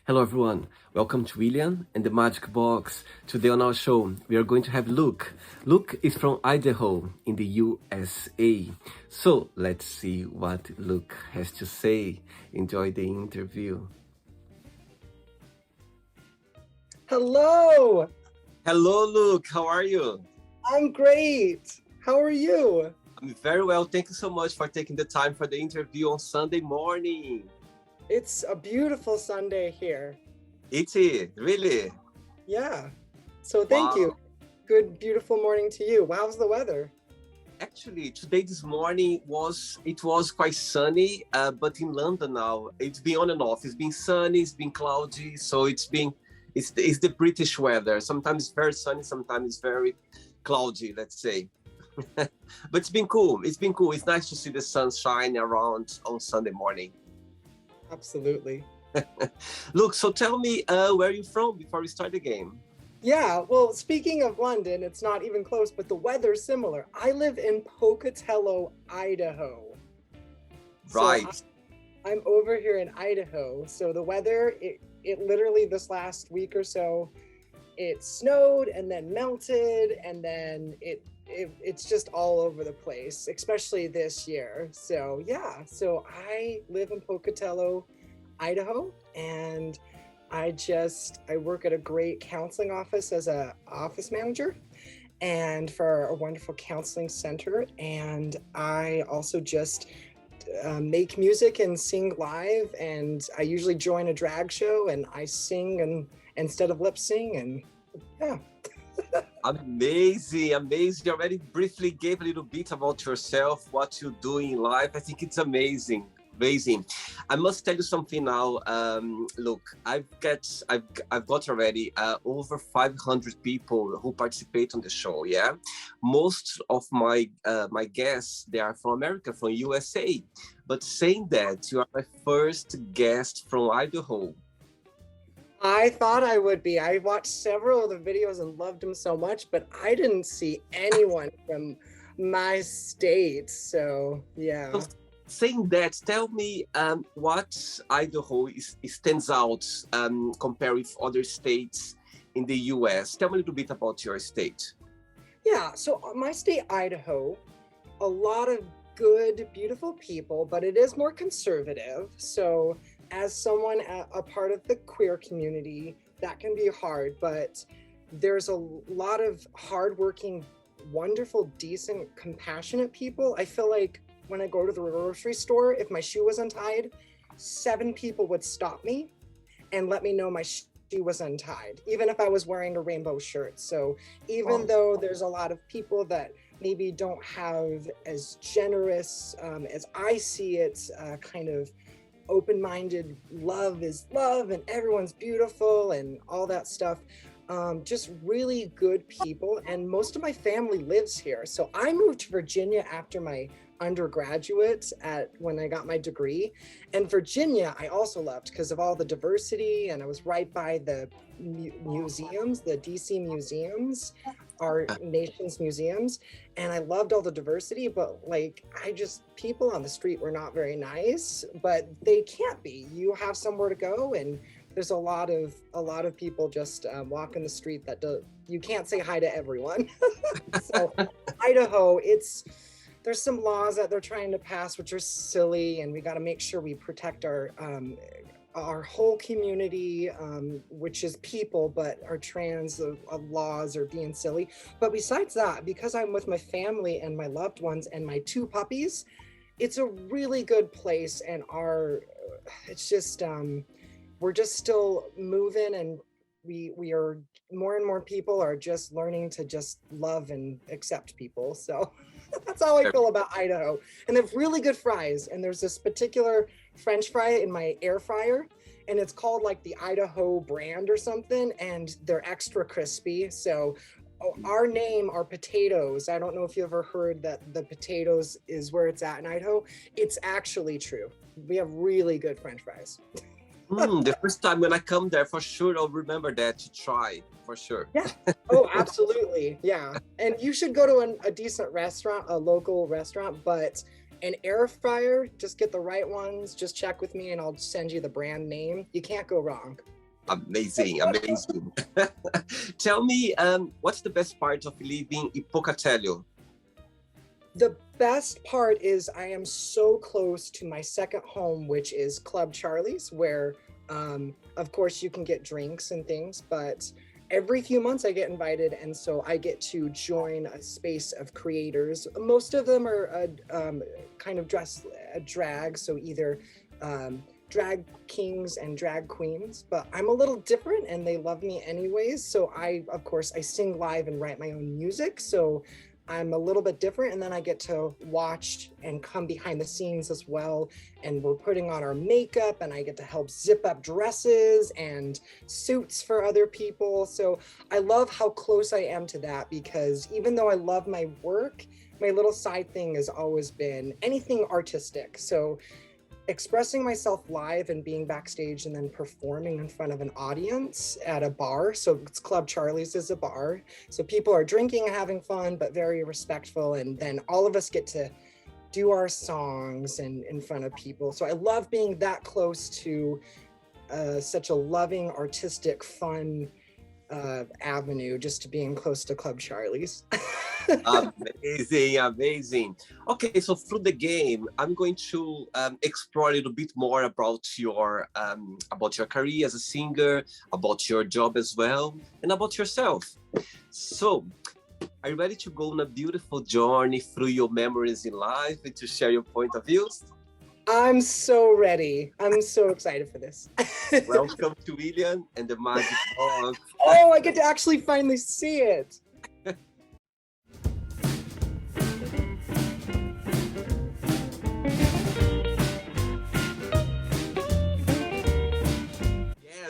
Hello everyone, welcome to William and the Magic Box. Today on our show, we are going to have Luke. Luke is from Idaho in the USA. So let's see what Luke has to say. Enjoy the interview. Hello, Hello Luke, how are you? I'm great. How are you? I'm very well, thank you so much for taking the time for the interview on Sunday morning. It's a beautiful Sunday here. It is, really? Yeah. So thank you. Wow. Good, beautiful morning to you. How's the weather? Actually, today, this morning, it was quite sunny, but in London now, it's been on and off. It's been sunny, it's been cloudy, so it's the British weather. Sometimes it's very sunny, sometimes it's very cloudy, let's say. But it's been cool. It's been cool. It's nice to see the sun shine around on Sunday morning. Absolutely. Look, so tell me, where are you from before we start the game? Yeah, well, speaking of London, it's not even close, but the weather's similar. I live in Pocatello, Idaho. Right. So I'm over here in Idaho. So the weather, it literally this last week or so, it snowed and then melted and then it's just all over the place, especially this year. So yeah, so I live in Pocatello, Idaho, and I work at a great counseling office as a office manager and for a wonderful counseling center. And I also just make music and sing live, and I usually join a drag show and I sing and instead of lip sing, and yeah. Amazing, amazing. You already briefly gave a little bit about yourself, what you do in life. I think it's amazing, amazing. I must tell you something now. Look, I've got already over 500 people who participate on the show. Yeah, most of my guests, they are from America, from USA. But saying that, you are my first guest from Idaho. I thought I would be. I watched several of the videos and loved them so much, but I didn't see anyone from my state. So yeah. So saying that, tell me what Idaho stands out compared with other states in the US. Tell me a little bit about your state. Yeah, so my state, Idaho, a lot of good, beautiful people, but it is more conservative. So as someone a part of the queer community, that can be hard, but there's a lot of hardworking, wonderful, decent, compassionate people. I feel like when I go to the grocery store, if my shoe was untied, 7 people would stop me and let me know my shoe was untied, even if I was wearing a rainbow shirt. So even though there's a lot of people that maybe don't have as generous as I see it, kind of open-minded, love is love and everyone's beautiful and all that stuff. Just really good people, and most of my family lives here. So I moved to Virginia after my undergraduate when I got my degree, and Virginia I also loved because of all the diversity, and I was right by the museums, the DC museums, our nation's museums, and I loved all the diversity. But like, people on the street were not very nice, but they can't be. You have somewhere to go, and there's a lot of people just walking the street that you can't say hi to everyone. So Idaho, there's some laws that they're trying to pass which are silly, and we got to make sure we protect our whole community, which is people, but our trans laws are being silly. But besides that, because I'm with my family and my loved ones and my 2 puppies, it's a really good place. And it's just we're just still moving, and we are more and more people are just learning to just love and accept people. So that's how I feel about Idaho. And they have really good fries. And there's this particular French fry in my air fryer, and it's called like the Idaho brand or something, and they're extra crispy. So our name are potatoes. I don't know if you ever heard that the potatoes is where it's at in Idaho. It's actually true. We have really good French fries. The first time when I come there, for sure, I'll remember that to try, for sure. Yeah. Oh, absolutely. Yeah. And you should go to a decent restaurant, a local restaurant, but an air fryer, just get the right ones. Just check with me and I'll send you the brand name. You can't go wrong. Amazing, amazing. Tell me, what's the best part of living in Pocatello? The best part is I am so close to my second home, which is Club Charlie's, where, of course, you can get drinks and things, but every few months I get invited, and so I get to join a space of creators. Most of them are kind of drag, so either drag kings and drag queens, but I'm a little different and they love me anyways. So of course, I sing live and write my own music. So I'm a little bit different, and then I get to watch and come behind the scenes as well. And we're putting on our makeup, and I get to help zip up dresses and suits for other people. So I love how close I am to that, because even though I love my work, my little side thing has always been anything artistic. So expressing myself live and being backstage and then performing in front of an audience at a bar. So it's Club Charlie's is a bar. So people are drinking and having fun, but very respectful. And then all of us get to do our songs and in front of people. So I love being that close to such a loving, artistic, fun avenue, just to being close to Club Charlie's. Amazing, amazing. Okay, so through the game, I'm going to explore a little bit more about your career as a singer, about your job as well, and about yourself. So, are you ready to go on a beautiful journey through your memories in life and to share your point of views? I'm so ready. I'm so excited for this. Welcome to William and the Magic Box. Oh, I get to actually finally see it.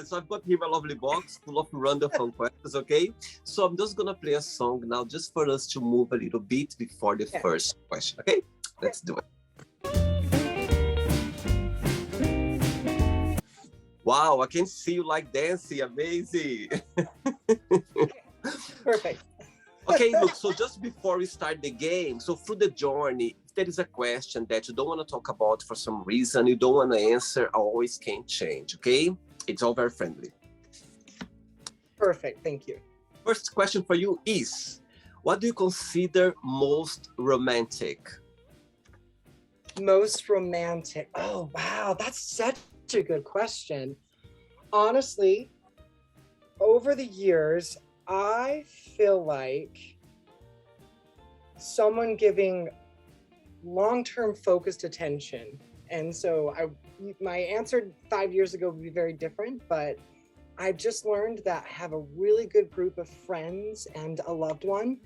So I've got here a lovely box full of random fun questions, okay? So I'm just gonna play a song now just for us to move a little bit before the first question, okay? Let's do it. Wow, I can see you like dancing, amazing. Perfect. Okay, look, so just before we start the game, so through the journey, if there is a question that you don't want to talk about for some reason, you don't want to answer, I always can change, okay? It's all very friendly. Perfect, thank you. First question for you is, what do you consider most romantic? Most romantic. Oh, wow, that's such a good question. Honestly, over the years, I feel like someone giving long-term focused attention. And so my answer 5 years ago would be very different, but I've just learned that I have a really good group of friends and a loved one,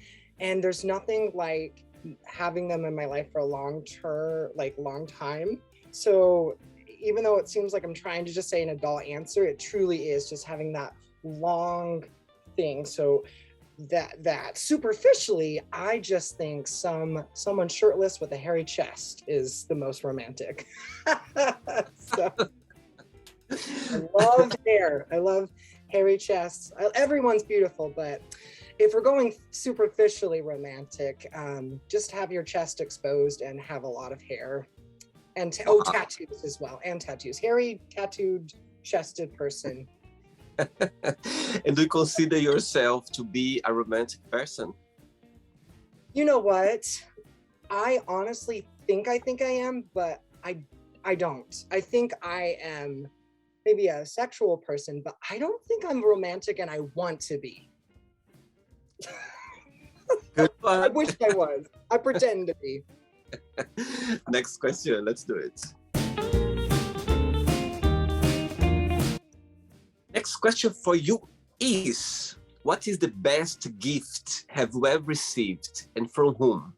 and there's nothing like having them in my life for a long time. So even though it seems like I'm trying to just say an adult answer, it truly is just having that long thing. So that superficially, I just think someone shirtless with a hairy chest is the most romantic. So, I love hair. I love hairy chests. Everyone's beautiful, but if we're going superficially romantic, just have your chest exposed and have a lot of hair, and tattoos as well, and tattoos. Hairy, tattooed, chested person. And do you consider yourself to be a romantic person? You know what? I honestly think I am, but I don't. I think I am maybe a sexual person, but I don't think I'm romantic, and I want to be. Good one. I wish I was. I pretend to be. Next question, let's do it. Next question for you is, what is the best gift have you ever received and from whom?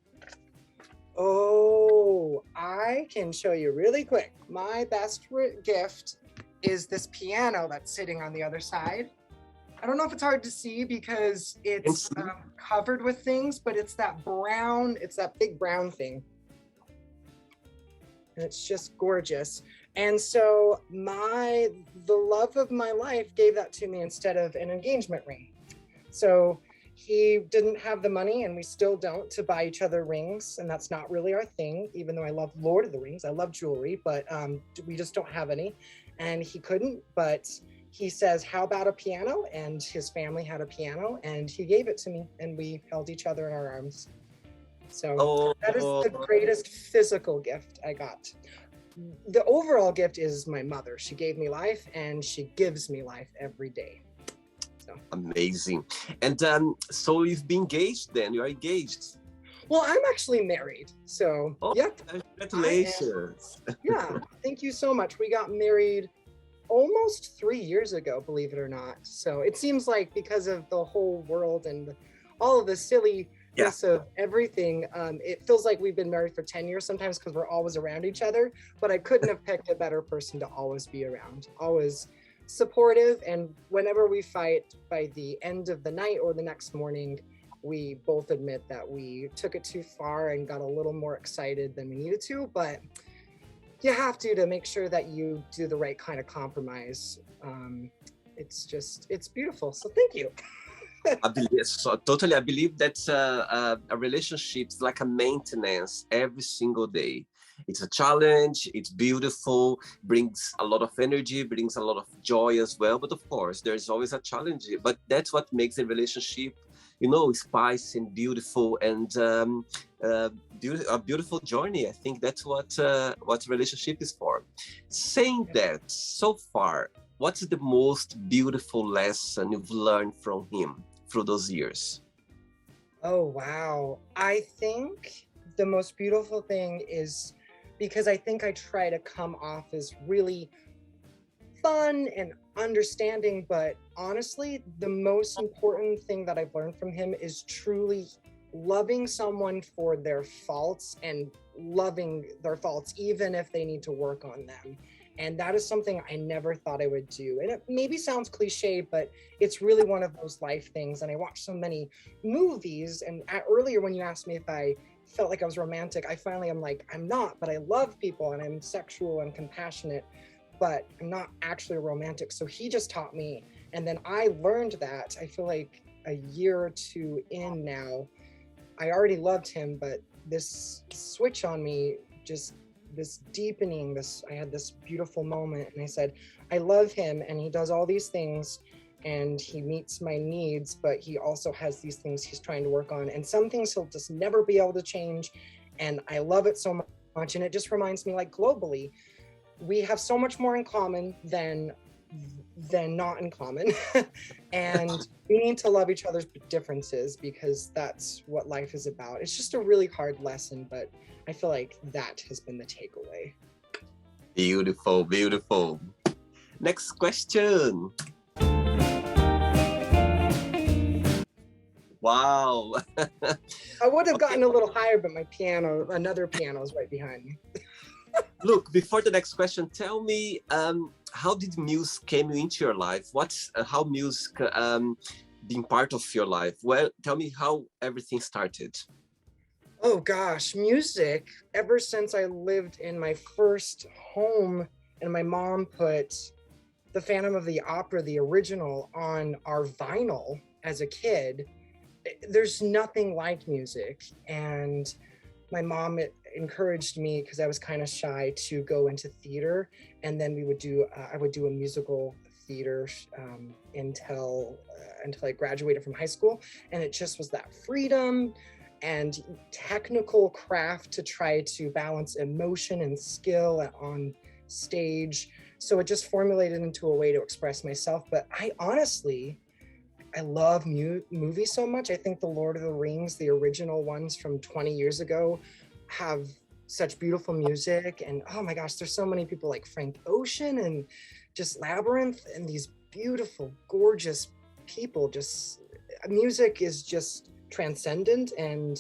Oh, I can show you really quick. My best gift is this piano that's sitting on the other side. I don't know if it's hard to see because it's covered with things, but it's that big brown thing. And it's just gorgeous. And so the love of my life gave that to me instead of an engagement ring. So he didn't have the money, and we still don't, to buy each other rings. And that's not really our thing, even though I love Lord of the Rings. I love jewelry, but we just don't have any. And he couldn't, but he says, how about a piano? And his family had a piano, and he gave it to me, and we held each other in our arms. So that is the Oh, greatest physical gift I got. The overall gift is my mother. She gave me life, and she gives me life every day. So amazing. And so you've been engaged then, you're engaged. well, I'm actually married. So Oh, yep. congratulations. Yeah, thank you so much. We got married almost 3 years ago, believe it or not. So it seems like because of the whole world and all of the silliness of everything, it feels like we've been married for 10 years sometimes because we're always around each other. But I couldn't have picked a better person to always be around. Always supportive. And whenever we fight, by the end of the night or the next morning, we both admit that we took it too far and got a little more excited than we needed to. But you have to make sure that you do the right kind of compromise. It's beautiful. So thank you. I believe so, totally. I believe that a relationship is like a maintenance every single day. It's a challenge. It's beautiful. Brings a lot of energy. Brings a lot of joy as well. But of course, there's always a challenge. But that's what makes a relationship, spicy and beautiful, and a beautiful journey. I think that's what relationship is for. Saying that, so far, what's the most beautiful lesson you've learned from him through those years? Oh, wow. I think the most beautiful thing is because I think I try to come off as really fun and understanding, but honestly, the most important thing that I've learned from him is truly loving someone for their faults and loving their faults, even if they need to work on them. And that is something I never thought I would do. And it maybe sounds cliche, but it's really one of those life things. And I watch so many movies. And earlier when you asked me if I felt like I was romantic, I finally am like, I'm not, but I love people and I'm sexual and compassionate, but I'm not actually romantic. So he just taught me. And then I learned that. I feel like a year or two in now, I already loved him, but this switch on me, just this deepening, I had this beautiful moment, and I said, I love him and he does all these things and he meets my needs, but he also has these things he's trying to work on, and some things he'll just never be able to change. And I love it so much. And it just reminds me, like, globally, we have so much more in common than not in common. And we need to love each other's differences because that's what life is about. It's just a really hard lesson, but I feel like that has been the takeaway. Beautiful, beautiful. Next question. Wow. I would have gotten a little higher, but my another piano is right behind me. Look, before the next question, tell me, how did music came into your life? How music been part of your life? Well, tell me how everything started. Oh gosh, music, ever since I lived in my first home and my mom put the Phantom of the Opera, the original, on our vinyl as a kid, there's nothing like music. And my mom encouraged me, because I was kind of shy, to go into theater. And then I would do a musical theater until I graduated from high school. And it just was that freedom and technical craft to try to balance emotion and skill on stage. So it just formulated into a way to express myself. But I love movies so much. I think the Lord of the Rings, the original ones from 20 years ago, have such beautiful music. And oh my gosh, there's so many people like Frank Ocean and just Labyrinth and these beautiful, gorgeous people. Just music is just transcendent, and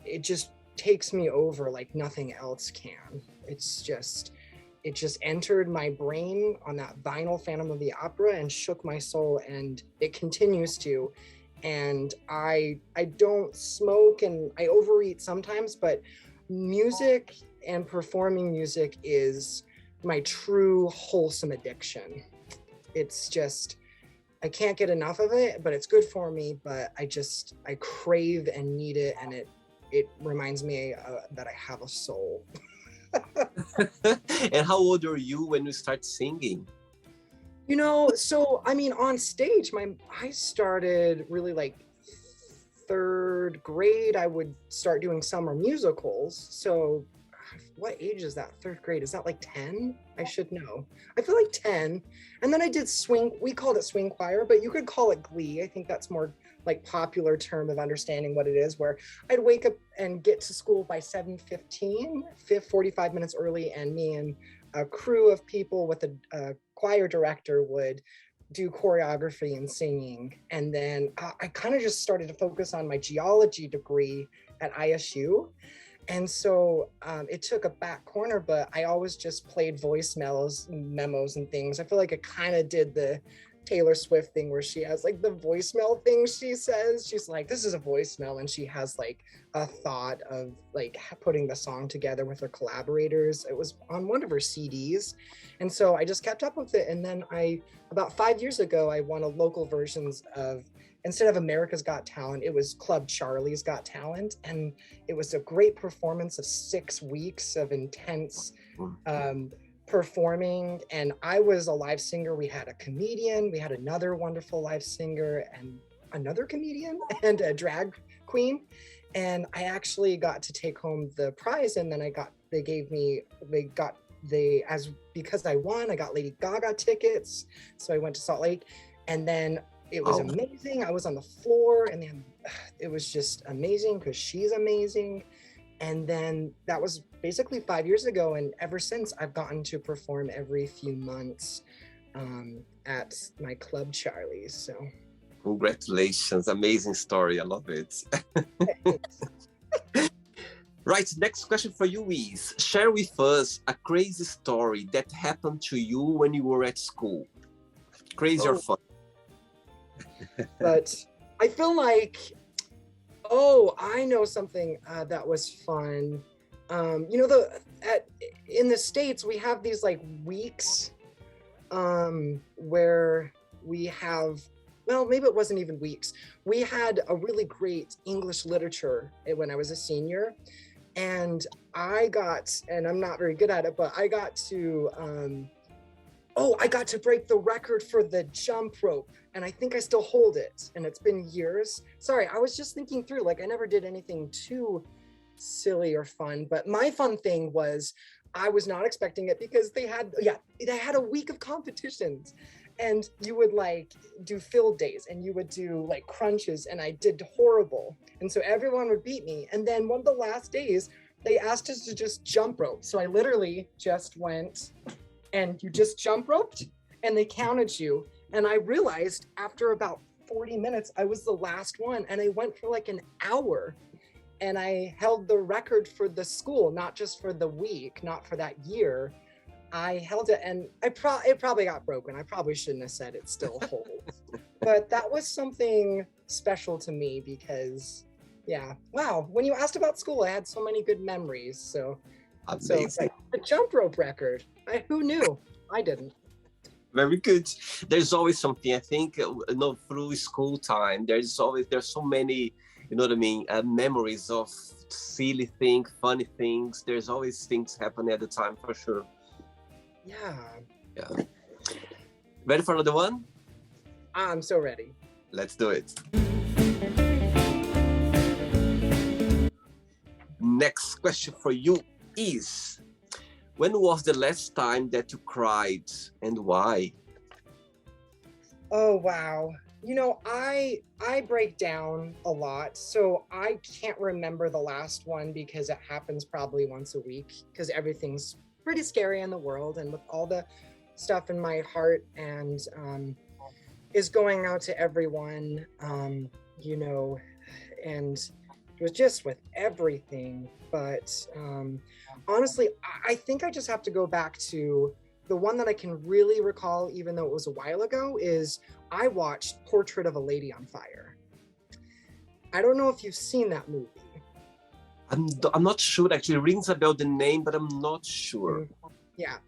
it just takes me over like nothing else can. It just entered my brain on that vinyl Phantom of the Opera and shook my soul, and it continues to. And I don't smoke and I overeat sometimes, but music and performing music is my true wholesome addiction. It's just, I can't get enough of it, but it's good for me. But I crave and need it, and it reminds me that I have a soul. And how old are you when you start singing? So I mean, on stage, I started really like third grade. I would start doing summer musicals. So what age is that? Third grade? Is that like 10? I should know. I feel like 10. And then I did swing. We called it swing choir, but you could call it glee. I think that's more like popular term of understanding what it is, where I'd wake up and get to school by 7:15, 45 minutes early, and me and a crew of people with a choir director would do choreography and singing. And then I kind of just started to focus on my geology degree at ISU. And so it took a back corner, but I always just played voicemails, memos and things. I feel like I kind of did the Taylor Swift thing where she has like the voicemail thing she says. She's like, this is a voicemail. And she has like a thought of like putting the song together with her collaborators. It was on one of her CDs. And so I just kept up with it. And then about 5 years ago, I won a local versions of, instead of America's Got Talent, it was Club Charlie's Got Talent. And it was a great performance of 6 weeks of intense performing. And I was a live singer. We had a comedian, we had another wonderful live singer, and another comedian, and a drag queen. And I actually got to take home the prize. And then because I won, I got Lady Gaga tickets. So I went to Salt Lake, and then it was amazing. I was on the floor, and then it was just amazing because she's amazing. And then that was basically 5 years ago. And ever since, I've gotten to perform every few months at my Club Charlie's. So Congratulations. Amazing story. I love it. Right. Next question for you is, share with us a crazy story that happened to you when you were at school. Crazy or fun? But I feel like, I know something that was fun. In the States, we have these like weeks where we have, well, maybe it wasn't even weeks. We had a really great English literature when I was a senior. And and I'm not very good at it, but I got to break the record for the jump rope. And I think I still hold it. And it's been years. Sorry, I was just thinking through, like I never did anything too silly or fun. But my fun thing was, I was not expecting it because they had a week of competitions. And you would like do field days and you would do like crunches, and I did horrible. And so everyone would beat me. And then one of the last days, they asked us to just jump rope. So I literally just went and you just jump roped and they counted you. And I realized after about 40 minutes, I was the last one. And I went for like an hour, and I held the record for the school, not just for the week, not for that year. I held it, and it probably got broken. I probably shouldn't have said it still holds. But that was something special to me because, wow. When you asked about school, I had so many good memories. So it's like the jump rope record. Who knew? I didn't. Very good. There's always something, I think, through school time, there's so many, you know what I mean, memories of silly things, funny things. There's always things happening at the time, for sure. Yeah. Ready for another one? I'm so ready. Let's do it. Next question for you is, when was the last time that you cried and why? Oh, wow. I break down a lot, so I can't remember the last one because it happens probably once a week because everything's pretty scary in the world, and with all the stuff in my heart and is going out to everyone, and with everything. But honestly, I think I just have to go back to the one that I can really recall, even though it was a while ago, is I watched Portrait of a Lady on Fire. I don't know if you've seen that movie. I'm not sure, actually. It rings a bell, the name, but I'm not sure. Yeah.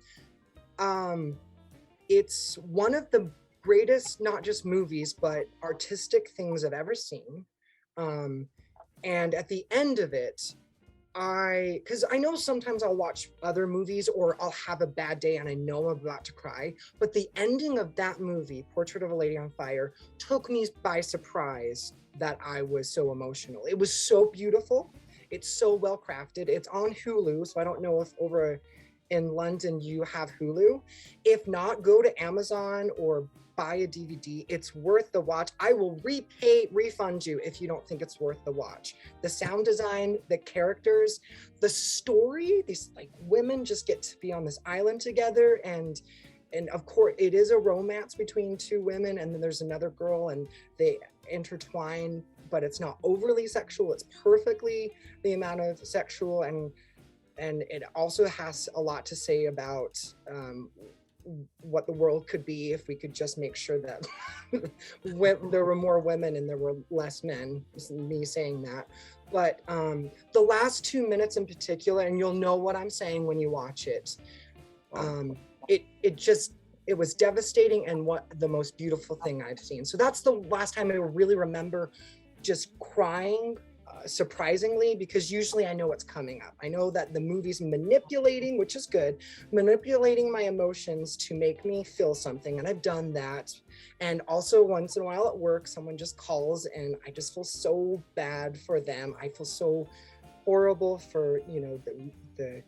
It's one of the greatest, not just movies, but artistic things I've ever seen. And at the end of it, because I know sometimes I'll watch other movies or I'll have a bad day and I know I'm about to cry, but the ending of that movie, Portrait of a Lady on Fire, took me by surprise that I was so emotional. It was so beautiful. It's so well crafted. It's on Hulu, so I don't know if over in London you have Hulu. If not, go to Amazon or buy a DVD. It's worth the watch. I will refund you if you don't think it's worth the watch. The sound design, the characters, the story, these like women just get to be on this island together, and of course it is a romance between two women, and then there's another girl and they intertwine, but it's not overly sexual. It's perfectly the amount of sexual, and it also has a lot to say about what the world could be if we could just make sure that there were more women and there were less men. It's me saying that. But the last 2 minutes in particular, and you'll know what I'm saying when you watch it, it was devastating and what the most beautiful thing I've seen. So that's the last time I really remember just crying, surprisingly, because usually I know what's coming up. I know that the movie's manipulating, which is good, manipulating my emotions to make me feel something, and I've done that. And also once in a while at work, someone just calls and I just feel so bad for them. I feel so horrible for, the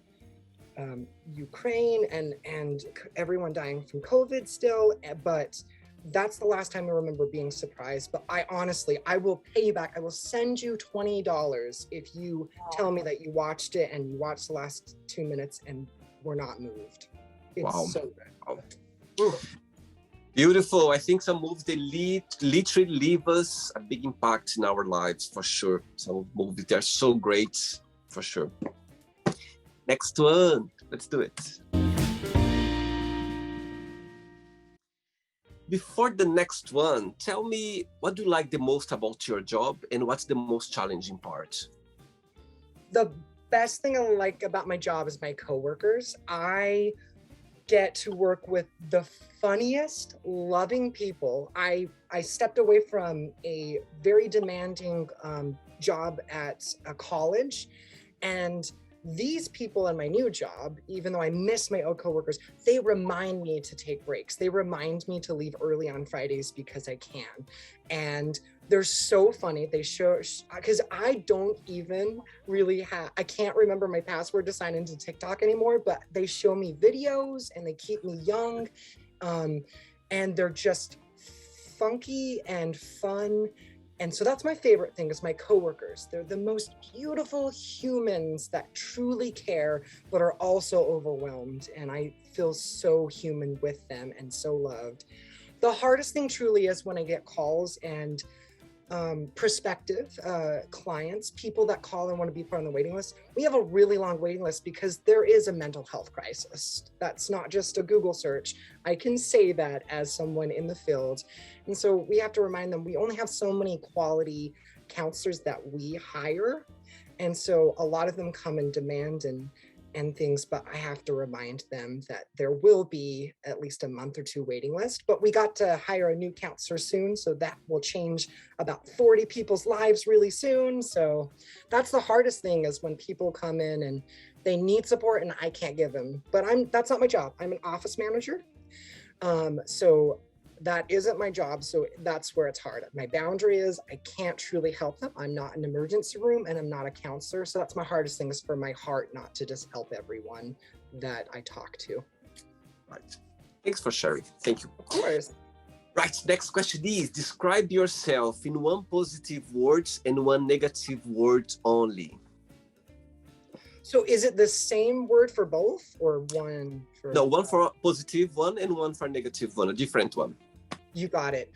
Ukraine and everyone dying from COVID still, but that's the last time I remember being surprised. But I will pay you back. I will send you $20 if you tell me that you watched it and you watched the last 2 minutes and were not moved. It's so good. Wow. Beautiful. I think some movies, they literally leave us a big impact in our lives, for sure. Some movies, they're so great, for sure. Next one, let's do it. Before the next one, tell me, what do you like the most about your job and what's the most challenging part? The best thing I like about my job is my coworkers. I get to work with the funniest, loving people. I stepped away from a very demanding job at a college, and these people in my new job, even though I miss my old coworkers, they remind me to take breaks. They remind me to leave early on Fridays because I can. And they're so funny. They show, because I don't even really I can't remember my password to sign into TikTok anymore, but they show me videos and they keep me young. And they're just funky and fun. And so that's my favorite thing is my coworkers. They're the most beautiful humans that truly care, but are also overwhelmed. And I feel so human with them and so loved. The hardest thing truly is when I get calls and prospective clients, people that call and want to be put on the waiting list. We have a really long waiting list because there is a mental health crisis. That's not just a Google search. I can say that as someone in the field. And so we have to remind them we only have so many quality counselors that we hire. And so a lot of them come in demand and things, but I have to remind them that there will be at least a month or two waiting list. But we got to hire a new counselor soon, so that will change about 40 people's lives really soon. So that's the hardest thing is when people come in and they need support and I can't give them. But that's not my job. I'm an office manager. So that isn't my job. So that's where it's hard. My boundary is I can't truly help them. I'm not an emergency room and I'm not a counselor. So that's my hardest thing is for my heart not to just help everyone that I talk to. Right. Thanks for sharing. Thank you. Of course. Right. Next question is, describe yourself in one positive word and one negative word only. So is it the same word for both or one for? No, one for positive one and one for negative one, a different one. You got it.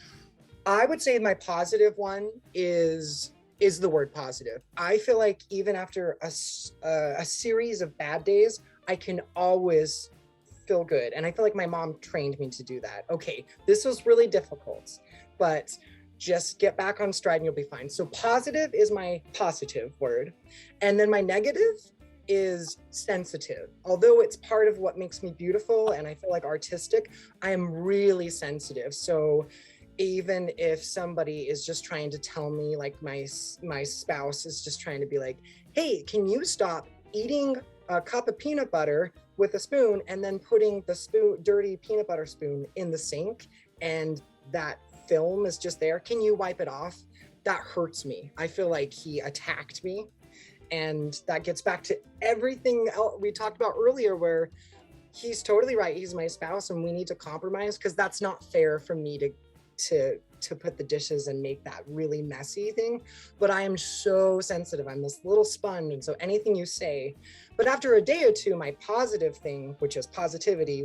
I would say my positive one is the word positive. I feel like even after a series of bad days, I can always feel good. And I feel like my mom trained me to do that. Okay, this was really difficult, but just get back on stride and you'll be fine. So positive is my positive word. And then my negative is sensitive. Although it's part of what makes me beautiful and I feel like artistic, I am really sensitive. So even if somebody is just trying to tell me, like my spouse is just trying to be like, hey, can you stop eating a cup of peanut butter with a spoon and then putting the dirty peanut butter spoon in the sink, and that film is just there? Can you wipe it off? That hurts me. I feel like he attacked me. And that gets back to everything else we talked about earlier, where he's totally right. He's my spouse and we need to compromise, because that's not fair for me to put the dishes and make that really messy thing. But I am so sensitive. I'm this little sponge. And so anything you say, but after a day or two, my positive thing, which is positivity,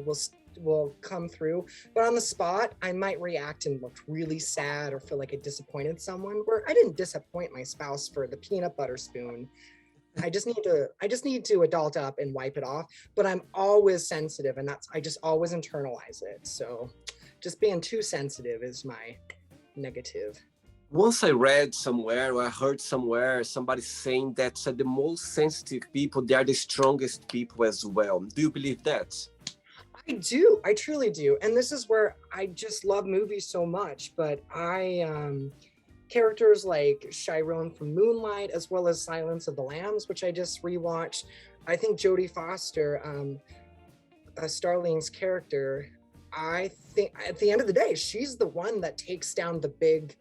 will come through. But on the spot, I might react and look really sad or feel like I disappointed someone, where I didn't disappoint my spouse for the peanut butter spoon. I just need to adult up and wipe it off. But I'm always sensitive, and I just always internalize it. So just being too sensitive is my negative. Once I read somewhere, or I heard somewhere, somebody saying that the most sensitive people, they are the strongest people as well. Do you believe that? I do. I truly do. And this is where I just love movies so much. But characters like Chiron from Moonlight, as well as Silence of the Lambs, which I just rewatched. I think Jodie Foster, Starling's character, I think at the end of the day, she's the one that takes down the big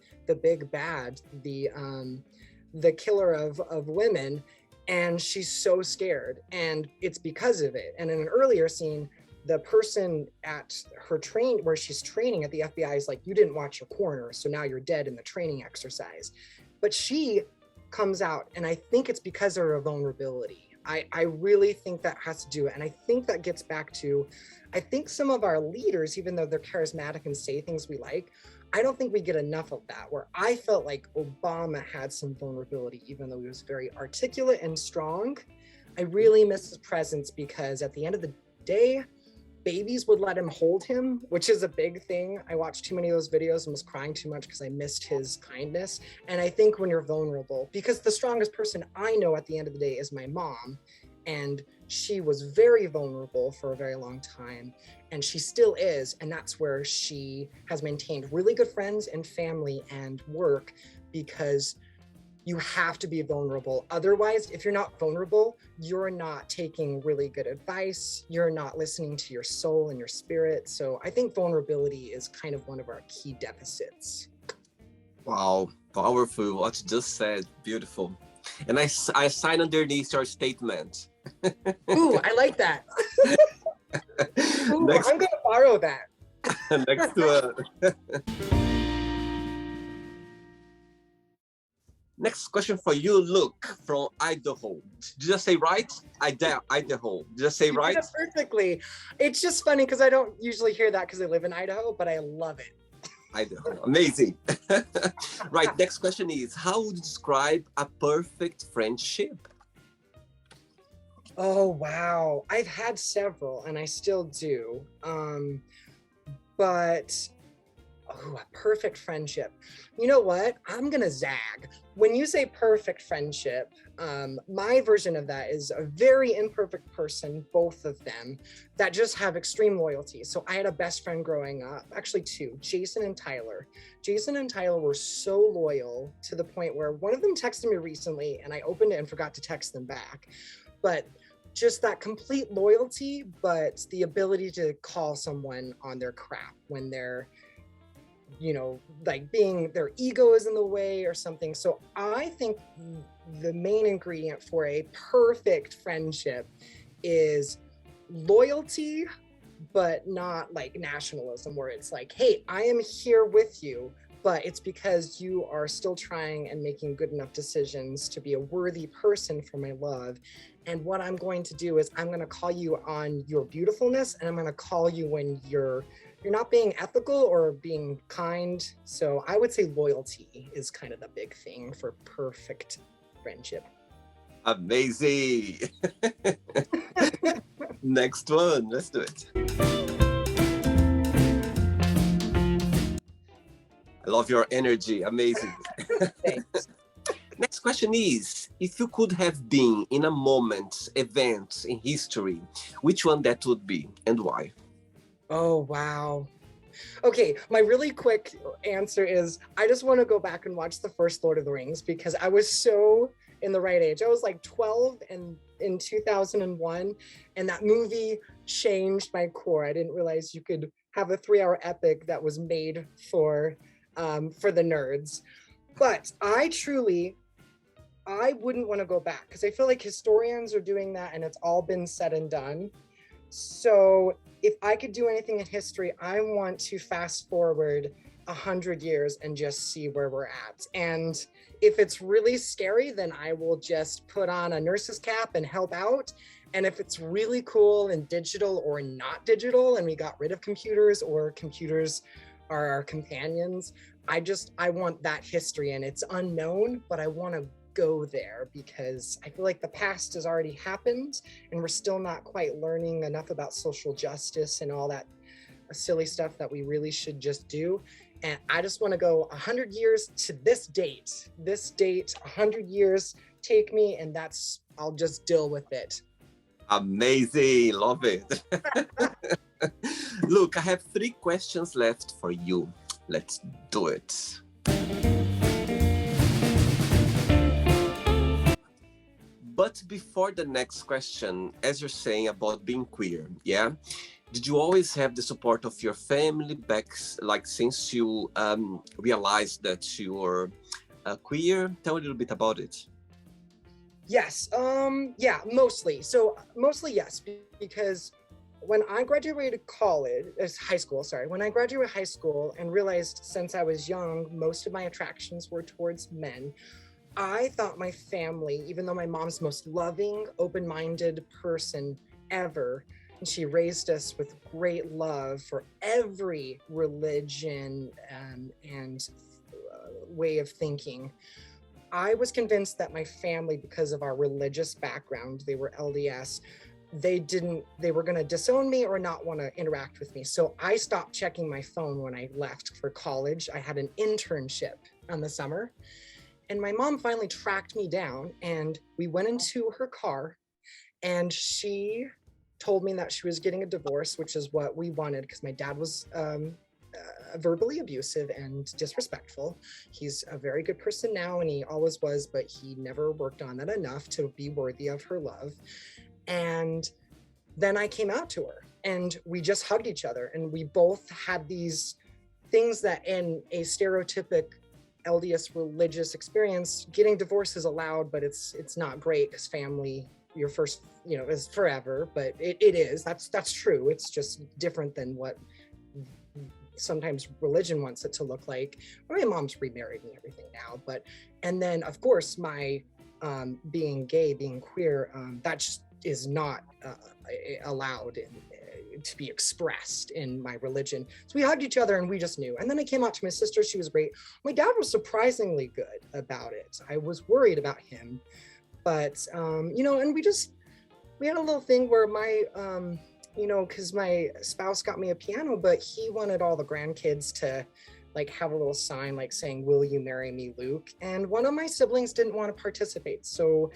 bad, the killer of women, and she's so scared, and it's because of it. And in an earlier scene, the person at her where she's training at the FBI is like, you didn't watch your corner, so now you're dead in the training exercise. But she comes out, and I think it's because of her vulnerability. I really think that has to do it. And I think that gets back to, I think some of our leaders, even though they're charismatic and say things we like, I don't think we get enough of that, where I felt like Obama had some vulnerability, even though he was very articulate and strong. I really miss his presence, because at the end of the day, babies would let him hold him, which is a big thing. I watched too many of those videos and was crying too much because I missed his kindness. And I think when you're vulnerable, because the strongest person I know at the end of the day is my mom, and she was very vulnerable for a very long time, and she still is. And that's where she has maintained really good friends and family and work, because you have to be vulnerable. Otherwise, if you're not vulnerable, you're not taking really good advice. You're not listening to your soul and your spirit. So I think vulnerability is kind of one of our key deficits. Wow, powerful. What you just said, beautiful. And I sign underneath your statement. Ooh, I like that. Ooh, Next, I'm gonna borrow that. next one. Next question for you, Luke, from Idaho. Did I say right? Idaho. Did I say You right? did it perfectly. It's just funny because I don't usually hear that because I live in Idaho, but I love it. Idaho. Amazing. Right. Next question is, how would you describe a perfect friendship? Oh, wow. I've had several and I still do. But a perfect friendship. You know what? I'm going to zag. When you say perfect friendship, my version of that is a very imperfect person, both of them, that just have extreme loyalty. So I had a best friend growing up, actually two, Jason and Tyler. Jason and Tyler were so loyal to the point where one of them texted me recently and I opened it and forgot to text them back. But just that complete loyalty, but the ability to call someone on their crap when they're, you know, like their ego is in the way or something. So I think the main ingredient for a perfect friendship is loyalty, but not like nationalism, where it's like, hey, I am here with you, but it's because you are still trying and making good enough decisions to be a worthy person for my love. And what I'm going to do is I'm going to call you on your beautifulness, and I'm going to call you when you're not being ethical or being kind. So I would say loyalty is kind of the big thing for perfect friendship. Amazing. Next one. Let's do it. I love your energy. Amazing. Thanks. Next question is, if you could have been in a moment, event in history, which one that would be and why? Oh, wow. Okay, my really quick answer is I just want to go back and watch the first Lord of the Rings, because I was so in the right age. I was like 12 and in 2001, and that movie changed my core. I didn't realize you could have a 3-hour epic that was made for the nerds. But I wouldn't want to go back because I feel like historians are doing that and it's all been said and done. So if I could do anything in history, I want to fast forward 100 years and just see where we're at. And if it's really scary, then I will just put on a nurse's cap and help out. And if it's really cool and digital or not digital, and we got rid of computers or computers are our companions, I want that history, and it's unknown, but I want to go there because I feel like the past has already happened and we're still not quite learning enough about social justice and all that silly stuff that we really should just do. And I just want to go 100 years to this date, 100 years, take me, and I'll just deal with it. Amazing, love it. Look, I have 3 questions left for you. Let's do it. But before the next question, as you're saying about being queer, yeah? Did you always have the support of your family back, like since you realized that you were queer? Tell a little bit about it. Yes, yeah, mostly. So mostly yes, because when I graduated high school, when I graduated high school and realized since I was young, most of my attractions were towards men, I thought my family, even though my mom's the most loving, open-minded person ever, and she raised us with great love for every religion and way of thinking, I was convinced that my family, because of our religious background, they were LDS, they were going to disown me or not want to interact with me. So I stopped checking my phone when I left for college. I had an internship in the summer. And my mom finally tracked me down and we went into her car and she told me that she was getting a divorce, which is what we wanted because my dad was verbally abusive and disrespectful. He's a very good person now and he always was, but he never worked on that enough to be worthy of her love. And then I came out to her and we just hugged each other and we both had these things that in a stereotypic LDS religious experience, getting divorced is allowed, but it's not great because family, your first, is forever, but it is, that's true. It's just different than what sometimes religion wants it to look like. My mom's remarried and everything now, and then of course my being gay, being queer, that just is not allowed to be expressed in my religion. So we hugged each other and we just knew. And then I came out to my sister, she was great. My dad was surprisingly good about it. I was worried about him, but and we had a little thing where my, because my spouse got me a piano, but he wanted all the grandkids to like have a little sign like saying, "Will you marry me, Luke?" And one of my siblings didn't want to participate. So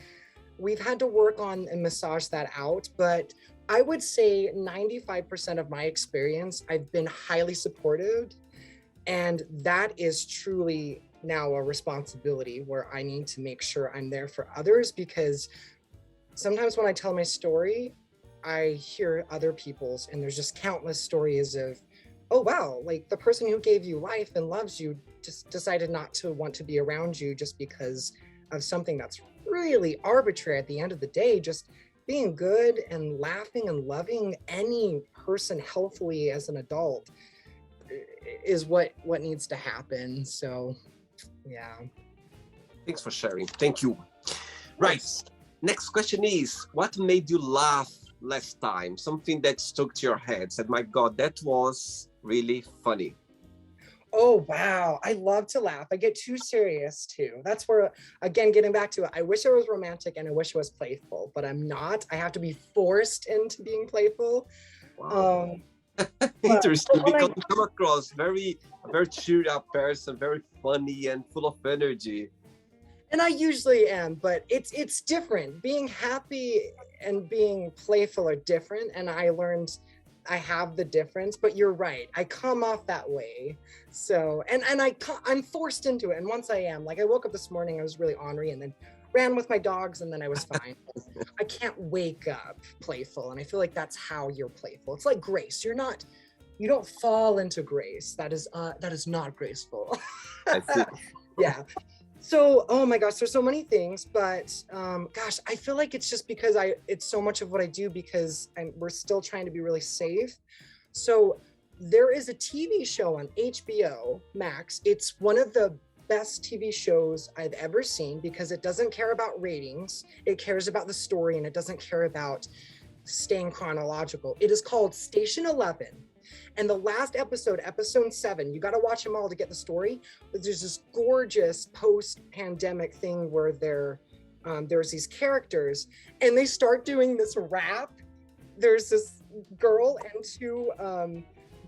we've had to work on and massage that out. But I would say 95% of my experience, I've been highly supported. And that is truly now a responsibility where I need to make sure I'm there for others, because sometimes when I tell my story, I hear other people's and there's just countless stories of, oh, wow, like the person who gave you life and loves you just decided not to want to be around you just because of something that's really arbitrary at the end of the day. Just being good and laughing and loving any person healthfully as an adult is what needs to happen. So, yeah. Thanks for sharing. Thank you. Right. Next question is, what made you laugh last time? Something that stuck to your head. Said, my God, that was really funny. Oh, wow. I love to laugh. I get too serious too. That's where, again, getting back to it, I wish I was romantic and I wish I was playful, but I'm not. I have to be forced into being playful. Wow. Interesting, because you come across very cheered up person, very funny and full of energy. And I usually am, but it's different. Being happy and being playful are different. And I learned I have the difference, but you're right. I come off that way. So, and I'm forced into it. And once I am, like I woke up this morning, I was really ornery, and then ran with my dogs, and then I was fine. I can't wake up playful, and I feel like that's how you're playful. It's like grace. You don't fall into grace. That is not graceful. I see. Yeah. So, oh my gosh, there's so many things, but gosh, I feel like it's just because it's so much of what I do because we're still trying to be really safe. So there is a TV show on HBO Max. It's one of the best TV shows I've ever seen because it doesn't care about ratings. It cares about the story, and it doesn't care about staying chronological. It is called Station 11. And the last episode 7, you got to watch them all to get the story. But there's this gorgeous post-pandemic thing where there's these characters, and they start doing this rap. There's this girl and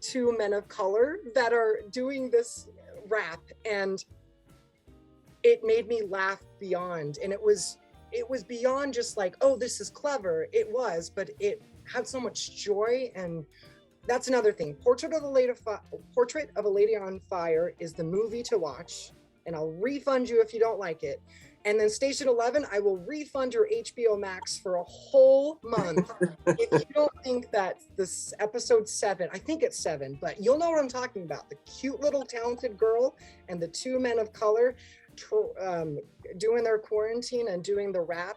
two men of color that are doing this rap, and it made me laugh beyond. And it was beyond just like, oh, this is clever. It was, but it had so much joy. And that's another thing. Portrait of a Lady on Fire is the movie to watch, and I'll refund you if you don't like it. And then Station 11, I will refund your HBO Max for a whole month if you don't think that this episode 7, I think it's 7, but you'll know what I'm talking about. The cute little talented girl and the two men of color doing their quarantine and doing the rap.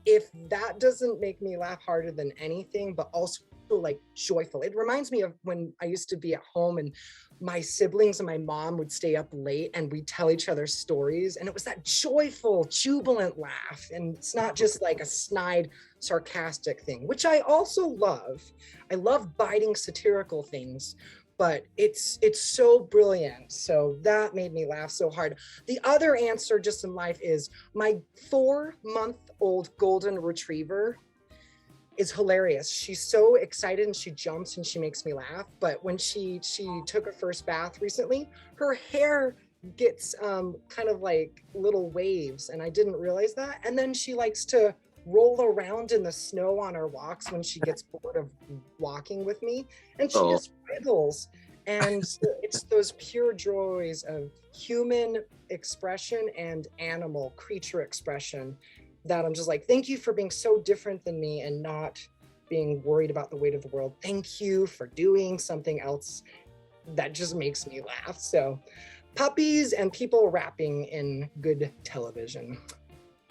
If that doesn't make me laugh harder than anything, but also like joyful. It reminds me of when I used to be at home and my siblings and my mom would stay up late and we'd tell each other stories, and it was that joyful, jubilant laugh. And it's not just like a snide, sarcastic thing, which I also love. I love biting satirical things, but it's so brilliant. So that made me laugh so hard. The other answer just in life is my 4-month-old golden retriever is hilarious. She's so excited and she jumps and she makes me laugh. But when she took her first bath recently, her hair gets kind of like little waves, and I didn't realize that. And then she likes to roll around in the snow on her walks when she gets bored of walking with me, and she just wriggles. And it's those pure joys of human expression and animal creature expression that I'm just like, thank you for being so different than me and not being worried about the weight of the world. Thank you for doing something else that just makes me laugh. So puppies and people rapping in good television.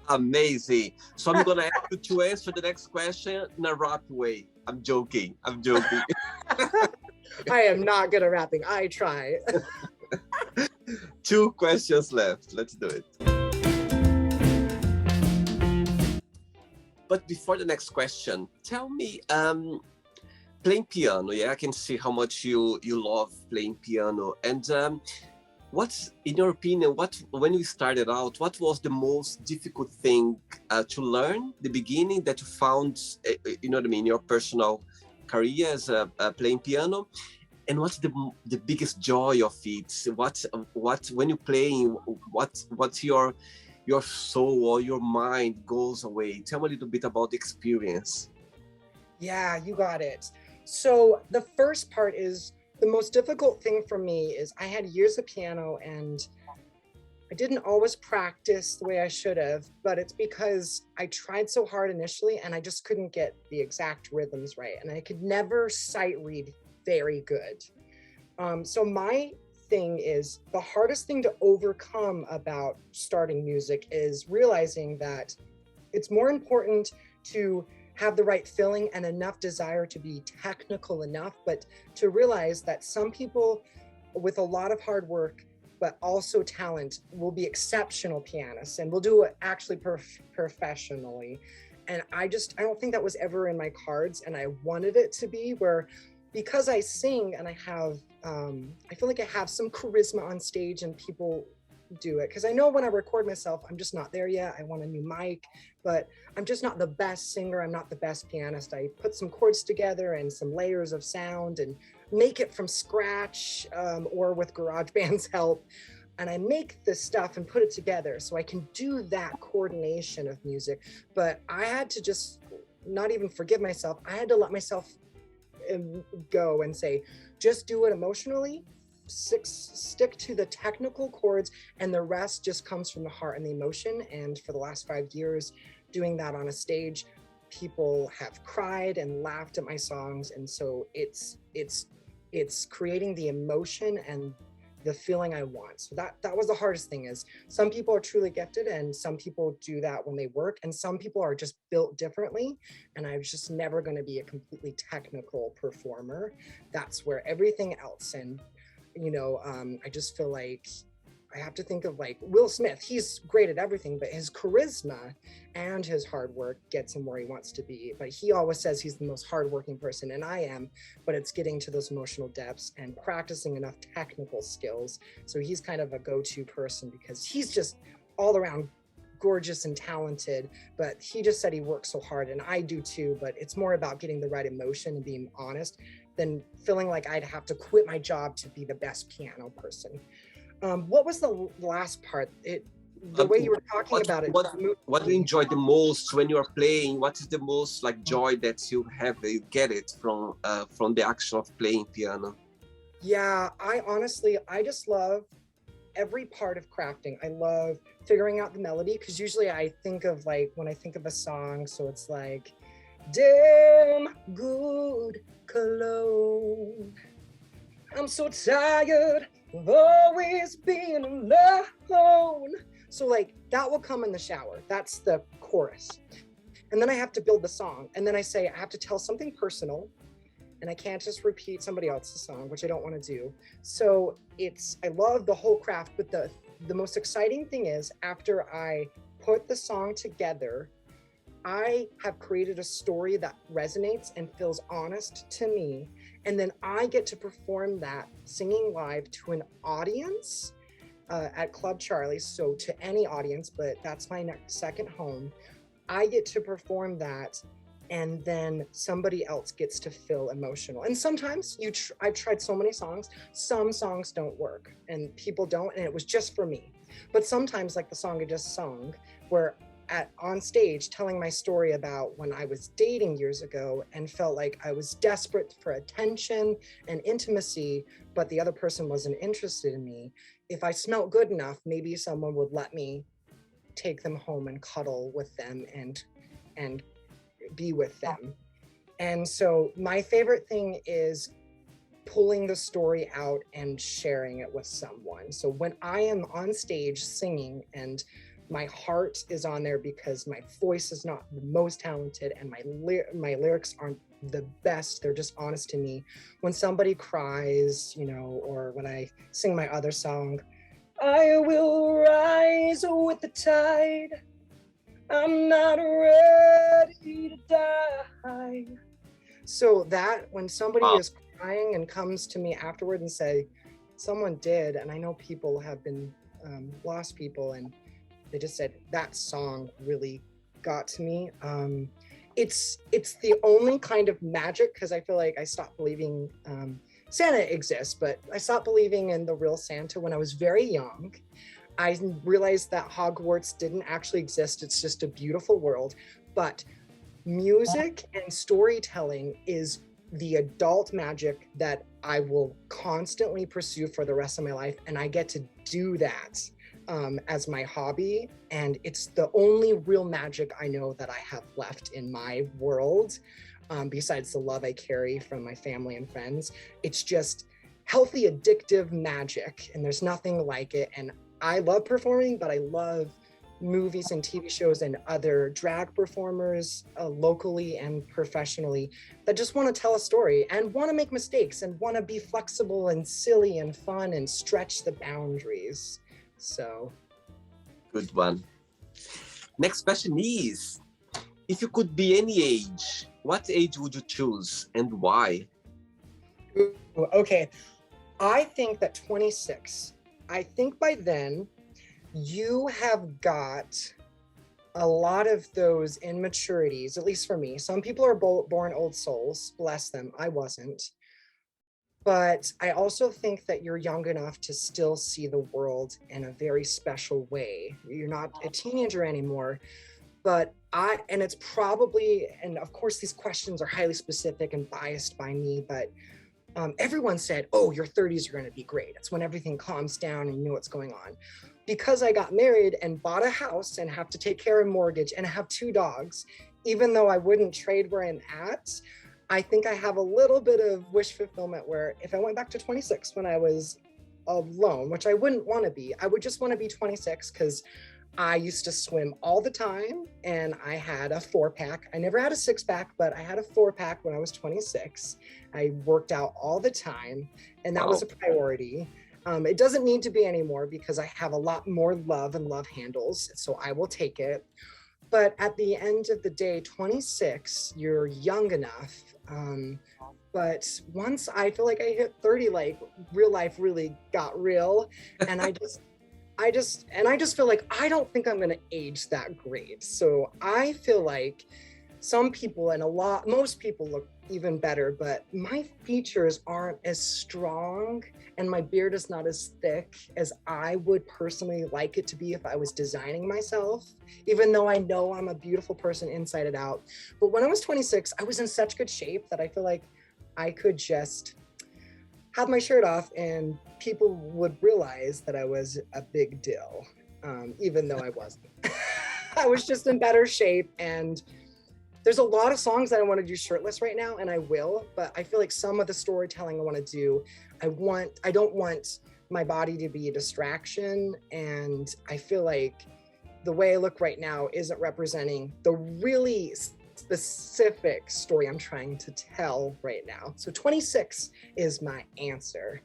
Amazing. So I'm gonna ask you to answer the next question in a rap way. I'm joking. I am not good at rapping. I try. 2 questions left. Let's do it. But before the next question, tell me, playing piano, yeah, I can see how much you love playing piano. And what's, in your opinion, when you started out, what was the most difficult thing to learn, the beginning that you found, you know what I mean, your personal career as playing piano? And what's the biggest joy of it? What when you're playing, what's your soul or your mind goes away? Tell me a little bit about the experience. Yeah, you got it. So the first part is, the most difficult thing for me is I had years of piano and I didn't always practice the way I should have, but it's because I tried so hard initially and I just couldn't get the exact rhythms right. And I could never sight read very good. So my thing is, the hardest thing to overcome about starting music is realizing that it's more important to have the right feeling and enough desire to be technical enough, but to realize that some people with a lot of hard work but also talent will be exceptional pianists and will do it actually professionally. And I don't think that was ever in my cards, and I wanted it to be, where because I sing and I have I feel like I have some charisma on stage and people do it. Because I know when I record myself, I'm just not there yet. I want a new mic, but I'm just not the best singer. I'm not the best pianist. I put some chords together and some layers of sound and make it from scratch or with GarageBand's help. And I make this stuff and put it together so I can do that coordination of music. But I had to just not even forgive myself. I had to let myself go and say, just do it emotionally, stick to the technical chords, and the rest just comes from the heart and the emotion. And for the last 5 years doing that on a stage, people have cried and laughed at my songs. And so it's creating the emotion and the feeling I want. So that was the hardest thing. Is some people are truly gifted and some people do that when they work, and some people are just built differently. And I was just never going to be a completely technical performer. That's where everything else, and I just feel like I have to think of like Will Smith. He's great at everything, but his charisma and his hard work gets him where he wants to be. But he always says he's the most hardworking person, and I am, but it's getting to those emotional depths and practicing enough technical skills. So he's kind of a go-to person because he's just all around gorgeous and talented, but he just said he works so hard, and I do too, but it's more about getting the right emotion and being honest than feeling like I'd have to quit my job to be the best piano person. What was the last part? The way you were talking about it. What do you enjoy the most when you are playing? What is the most like joy that you have? You get it from the action of playing piano? Yeah, I just love every part of crafting. I love figuring out the melody, because usually I think of like when I think of a song, so it's like, damn good cologne, I'm so tired of always being alone. So like that will come in the shower. That's the chorus. And then I have to build the song. And then I say, I have to tell something personal, and I can't just repeat somebody else's song, which I don't want to do. So I love the whole craft, but the most exciting thing is after I put the song together, I have created a story that resonates and feels honest to me. And then I get to perform that singing live to an audience at Club Charlie's. So to any audience, but that's my second home. I get to perform that, and then somebody else gets to feel emotional. And sometimes I've tried so many songs, some songs don't work and people don't, and it was just for me. But sometimes, like the song I just sung, where on stage telling my story about when I was dating years ago and felt like I was desperate for attention and intimacy, but the other person wasn't interested in me. If I smelled good enough, maybe someone would let me take them home and cuddle with them and be with them. And so my favorite thing is pulling the story out and sharing it with someone. So when I am on stage singing and my heart is on there because my voice is not the most talented and my lyrics aren't the best, they're just honest to me. When somebody cries, or when I sing my other song, I will rise with the tide, I'm not ready to die. So that when somebody is crying and comes to me afterward and say, someone did, and I know people have been lost people, and they just said that song really got to me. It's the only kind of magic, because I feel like I stopped believing Santa exists, but I stopped believing in the real Santa when I was very young. I realized that Hogwarts didn't actually exist. It's just a beautiful world. But music and storytelling is the adult magic that I will constantly pursue for the rest of my life. And I get to do that as my hobby. And it's the only real magic I know that I have left in my world, besides the love I carry from my family and friends. It's just healthy, addictive magic. And there's nothing like it. And I love performing, but I love movies and TV shows and other drag performers locally and professionally that just want to tell a story and want to make mistakes and want to be flexible and silly and fun and stretch the boundaries. So good one. Next question is, if you could be any age, what age would you choose and why? Okay, I think that 26. I think by then you have got a lot of those immaturities, at least for me. Some people are born old souls, bless them. I wasn't. But I also think that you're young enough to still see the world in a very special way. You're not a teenager anymore, but and it's probably, and of course these questions are highly specific and biased by me, but everyone said, oh, your 30s are going to be great. It's when everything calms down and you know what's going on. Because I got married and bought a house and have to take care of mortgage and have 2 dogs, even though I wouldn't trade where I'm at, I think I have a little bit of wish fulfillment where if I went back to 26 when I was alone, which I wouldn't want to be, I would just want to be 26 because I used to swim all the time and I had a 4-pack. I never had a 6-pack, but I had a 4-pack when I was 26. I worked out all the time and that was a priority. It doesn't need to be anymore because I have a lot more love and love handles, so I will take it. But at the end of the day, 26, you're young enough. But once I feel like I hit 30, like real life really got real. And I just feel like I don't think I'm going to age that great. So I feel like some people and most people look even better, but my features aren't as strong and my beard is not as thick as I would personally like it to be if I was designing myself, even though I know I'm a beautiful person inside and out. But when I was 26, I was in such good shape that I feel like I could just have my shirt off and people would realize that I was a big deal, even though I wasn't. I was just in better shape, and there's a lot of songs that I want to do shirtless right now, and I will, but I feel like some of the storytelling I want to do, I don't want my body to be a distraction, and I feel like the way I look right now isn't representing the really specific story I'm trying to tell right now. So 26 is my answer.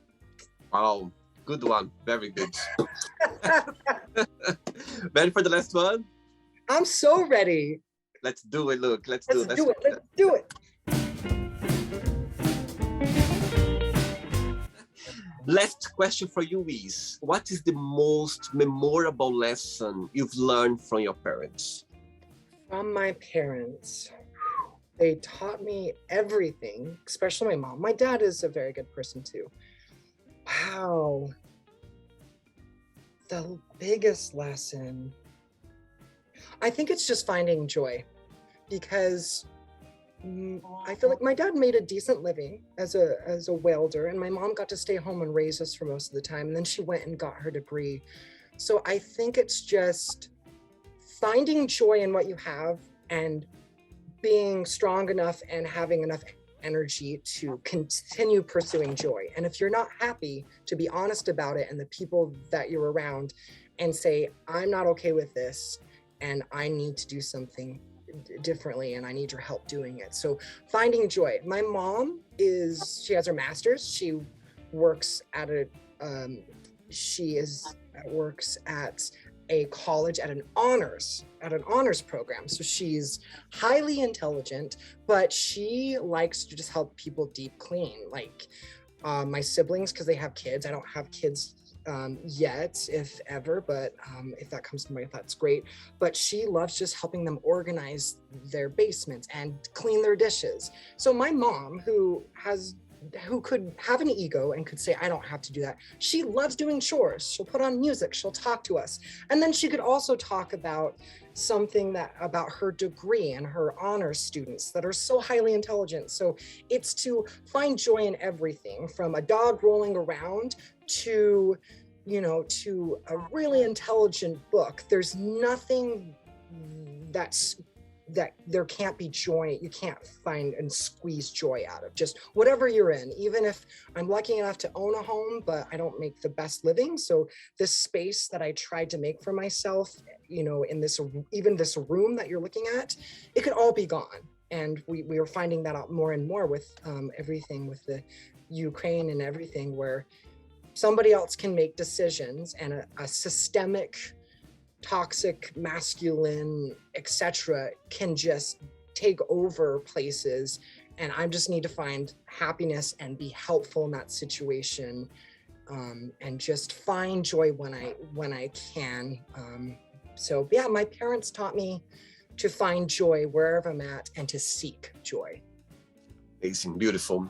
Wow, good one. Very good. Ready for the last one? I'm so ready. Let's do it, Luke. Let's do it. Let's do it. Last question for you is, what is the most memorable lesson you've learned from your parents? From my parents, they taught me everything, especially my mom. My dad is a very good person too. Wow. The biggest lesson, I think it's just finding joy, because I feel like my dad made a decent living as a welder, and my mom got to stay home and raise us for most of the time, and then she went and got her degree. So I think it's just finding joy in what you have and being strong enough and having enough energy to continue pursuing joy. And if you're not happy, to be honest about it, and the people that you're around, and say, I'm not okay with this and I need to do something differently and I need your help doing it. So finding joy. My mom she has her master's. She works at works at a college at an honors program. So she's highly intelligent, but she likes to just help people deep clean. Like my siblings, because they have kids. I don't have kids yet, if ever, but if that comes to mind, that's great. But she loves just helping them organize their basements and clean their dishes. So my mom, who could have an ego and could say, I don't have to do that. She loves doing chores. She'll put on music. She'll talk to us. And then she could also talk about something about her degree and her honors students that are so highly intelligent. So it's to find joy in everything, from a dog rolling around to a really intelligent book. There's nothing that there can't be joy, you can't find and squeeze joy out of. Just whatever you're in, even if I'm lucky enough to own a home, but I don't make the best living. So this space that I tried to make for myself, in this room that you're looking at, it could all be gone. And we are finding that out more and more with everything with the Ukraine and everything, where somebody else can make decisions, and a systemic toxic masculine etc can just take over places, and I just need to find happiness and be helpful in that situation, and just find joy when I can. So yeah, my parents taught me to find joy wherever I'm at and to seek joy. Amazing, beautiful.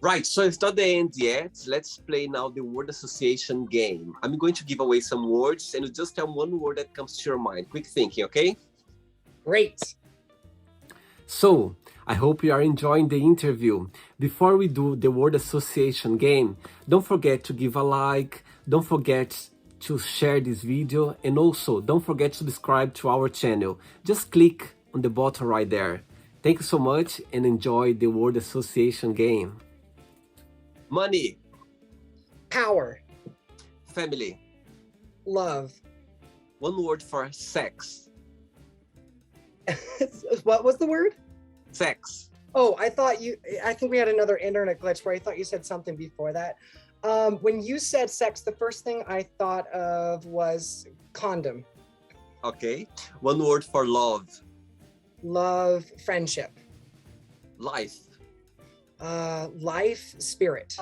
Right, so it's not the end yet. Let's play now the word association game. I'm going to give away some words, and you just tell one word that comes to your mind. Quick thinking, okay? Great. So, I hope you are enjoying the interview. Before we do the word association game, don't forget to give a like, don't forget to share this video, and also don't forget to subscribe to our channel. Just click on the button right there. Thank you so much and enjoy the word association game. Money. Power. Family. Love. One word for sex. What was the word? Sex. Oh, I think we had another internet glitch where I thought you said something before that. When you said sex, the first thing I thought of was condom. Okay. One word for love. Love, friendship. Life. Life, spirit.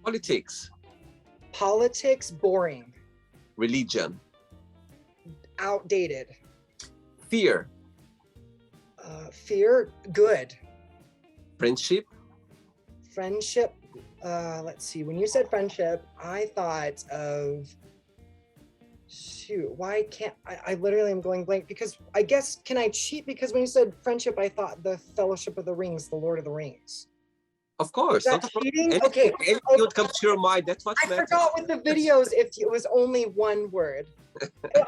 Politics. Politics, boring. Religion. Outdated. Fear. Fear, good. Friendship. Friendship, let's see. When you said friendship, I thought of, shoot, why can't, I literally am going blank because I guess, can I cheat? Because when you said friendship, I thought the Fellowship of the Rings, the Lord of the Rings. Of course. Is that cheating? Okay. Anything would come to your mind. That's what I matters. forgot with the videos if it was only one word.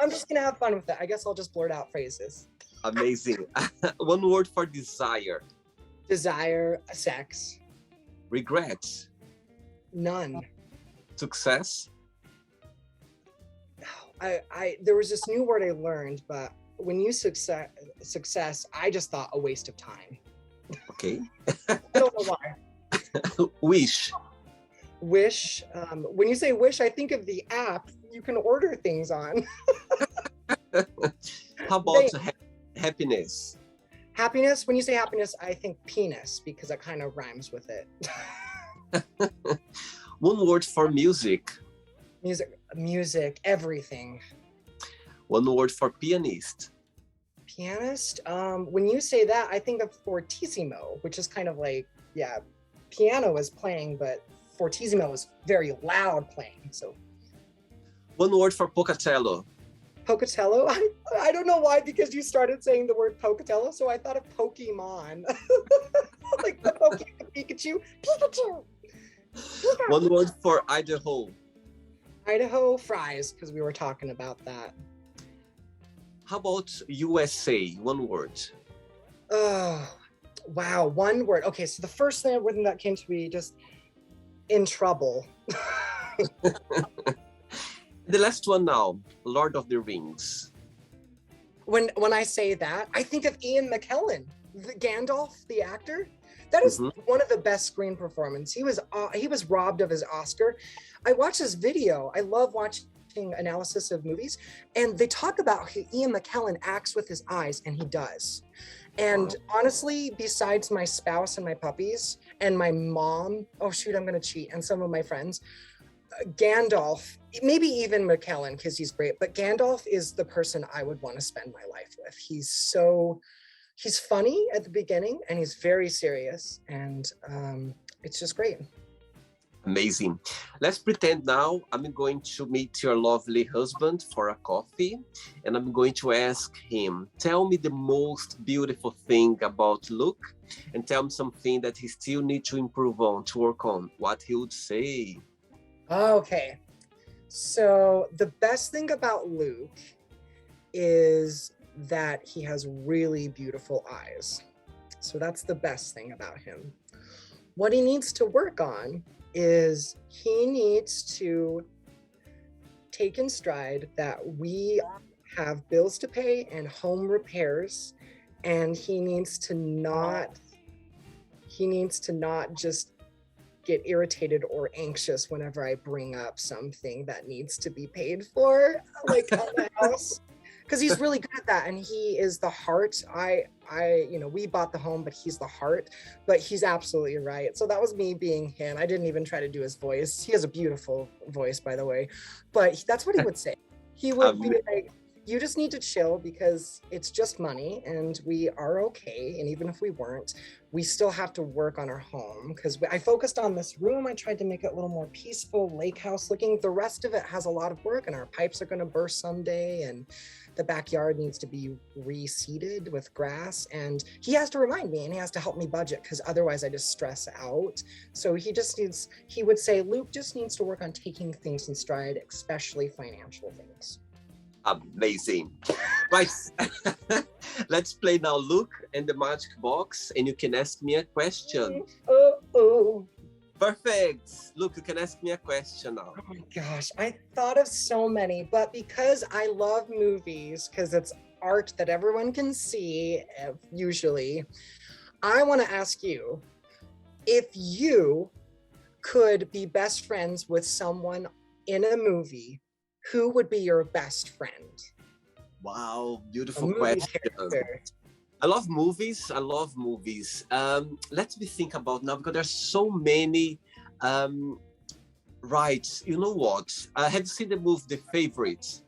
I'm just gonna have fun with it. I guess I'll just blurt out phrases. Amazing. One word for desire. Desire, sex. Regrets. None. Success. There was this new word I learned, but when you success, I just thought a waste of time. Okay. I don't know why. Wish. Wish. When you say wish, I think of the app you can order things on. How about happiness? Happiness. When you say happiness, I think penis because it kind of rhymes with it. One word for music. Music, everything. One word for pianist. Pianist. When you say that, I think of fortissimo, which is kind of like, yeah, piano is playing, but fortissimo is very loud playing. So. One word for Pocatello. Pocatello? I don't know why, because you started saying the word Pocatello, so I thought of Pokemon. Like the Pikachu. Pikachu! One word for Idaho. Idaho, fries, because we were talking about that. How about USA? One word. Oh, wow, one word. Okay, so the first thing that came to me, just in trouble. The last one now, Lord of the Rings. When I say that, I think of Ian McKellen, Gandalf, the actor. That is one of the best screen performances. He was robbed of his Oscar. I watched this video. I love watching analysis of movies, and they talk about how Ian McKellen acts with his eyes, and he does. And honestly, besides my spouse and my puppies and my mom, oh shoot, I'm gonna cheat, and some of my friends, Gandalf, maybe even McKellen, because he's great, but Gandalf is the person I would want to spend my life with. He's funny at the beginning and he's very serious, and it's just great. Amazing. Let's pretend now I'm going to meet your lovely husband for a coffee, and I'm going to ask him, tell me the most beautiful thing about Luke, and tell me something that he still needs to improve on, to work on. What he would say. Okay, so the best thing about Luke is that he has really beautiful eyes. So that's the best thing about him. What he needs to work on is he needs to take in stride that we have bills to pay and home repairs, and he needs to not just get irritated or anxious whenever I bring up something that needs to be paid for, like on the house, because he's really good at that, and he is the heart. We bought the home, but he's the heart. But he's absolutely right. So that was me being him. I didn't even try to do his voice. He has a beautiful voice, by the way, but that's what he would say. He would be like, you just need to chill because it's just money and we are okay. And even if we weren't, we still have to work on our home because I focused on this room. I tried to make it a little more peaceful, lake house looking. The rest of it has a lot of work and our pipes are going to burst someday. And the backyard needs to be reseeded with grass. And he has to remind me and he has to help me budget because otherwise I just stress out. So he would say, Luke just needs to work on taking things in stride, especially financial things. Amazing. Right. Let's play now, Luke, and the magic box, and you can ask me a question. Oh. Perfect. Luke, you can ask me a question now. Oh my gosh, I thought of so many, but because I love movies, because it's art that everyone can see, usually, I want to ask you, if you could be best friends with someone in a movie, who would be your best friend? Wow, beautiful question. Character. I love movies. Let me think about now because there's so many. Right, you know what? Have you seen the movie The Favorite?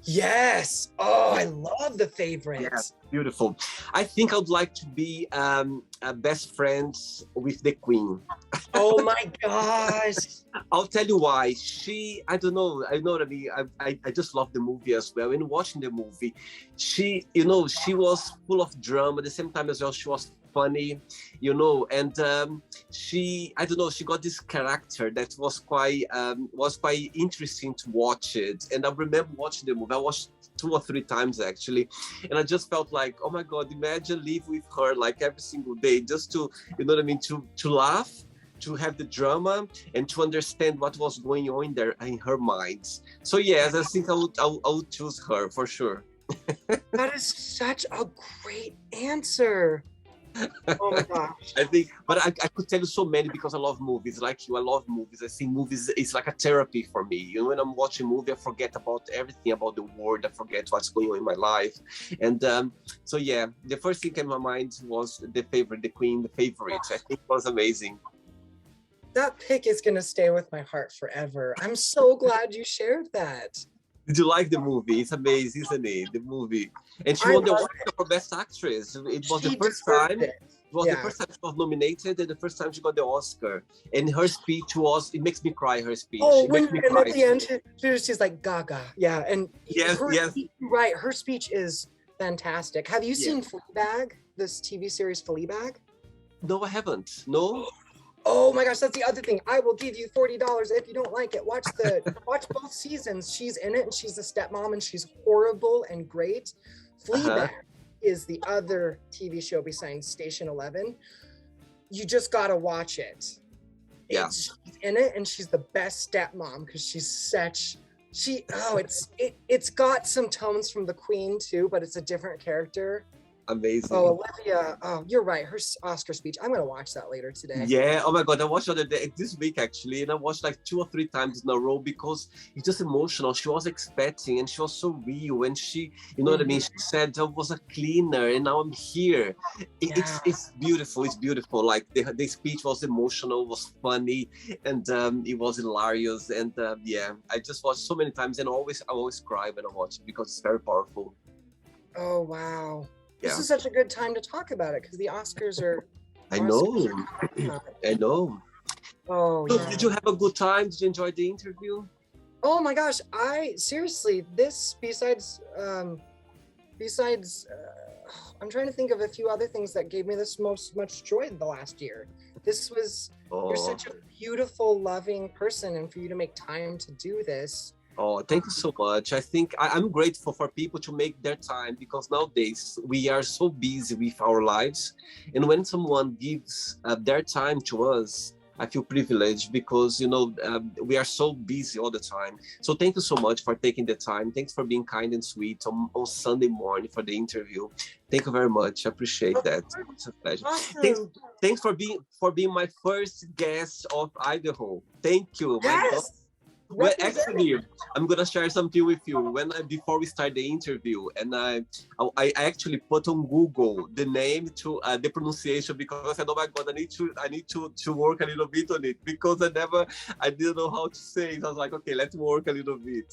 Yes. Oh, I love The Favorite. Yeah, beautiful. I think I would like to be best friends with the Queen. Oh my gosh. I'll tell you why. I don't know. I know what I mean. I just love the movie as well. And watching the movie, she was full of drama. At the same time as well, she was funny, and she got this character that was quite interesting to watch it. And I remember watching the movie. I watched 2 or 3 times actually, and I just felt like, oh my God, imagine live with her like every single day, just to, to laugh, to have the drama and to understand what was going on there in her mind. So yes, I think I would choose her for sure. That is such a great answer. Oh my gosh. I think, but I could tell you so many because I love movies. Like you, I love movies. I think movies is like a therapy for me. When I'm watching a movie, I forget about everything about the world. I forget what's going on in my life. And so yeah, the first thing in my mind was The Favorite, the Queen, The Favorite. I think it was amazing. That pick is going to stay with my heart forever. I'm so glad you shared that. Did you like the movie? It's amazing, isn't it? The movie. And she won the Oscar for Best Actress. It was the first time. It was the first time she was nominated and the first time she got the Oscar. And her speech it makes me cry, her speech. Oh, and at the end, she's like, Gaga. Yeah, and yes. Right, her speech is fantastic. Have you seen Fleabag, this TV series Fleabag? No, I haven't. No? Oh my gosh, that's the other thing. I will give you $40 if you don't like it. Watch both seasons. She's in it and she's a stepmom and she's horrible and great. Fleabag is the other TV show besides Station 11. You just gotta watch it. Yeah. She's in it and she's the best stepmom because it's got some tones from the Queen too, but it's a different character. Amazing. Oh, Olivia. Oh, you're right. Her Oscar speech. I'm going to watch that later today. Yeah. Oh my God. I watched the other day, this week actually, and I watched like 2 or 3 times in a row because it's just emotional. She was expecting and she was so real. And she, what I mean? She said I was a cleaner and now I'm here. It's beautiful. It's beautiful. Like the speech was emotional, was funny, and it was hilarious. And I just watched so many times and I always cry when I watch it because it's very powerful. Oh, wow. Yeah. This is such a good time to talk about it because the Oscars are. I know. I know. Oh, so yeah. Did you have a good time? Did you enjoy the interview? Oh my gosh! Seriously, this besides, I'm trying to think of a few other things that gave me this much joy in the last year. This was. You're such a beautiful, loving person, and for you to make time to do this. Oh, thank you so much. I think I'm grateful for people to make their time because nowadays we are so busy with our lives. And when someone gives their time to us, I feel privileged because, we are so busy all the time. So thank you so much for taking the time. Thanks for being kind and sweet on Sunday morning for the interview. Thank you very much. I appreciate that. It's a pleasure. Awesome. Thanks for being my first guest of Idaho. Thank you. Yes. Well, actually, I'm gonna share something with you. Before we start the interview, and I actually put on Google the name to the pronunciation, because I said, oh my God, I need to work a little bit on it, because I didn't know how to say it. I was like, okay, let's work a little bit.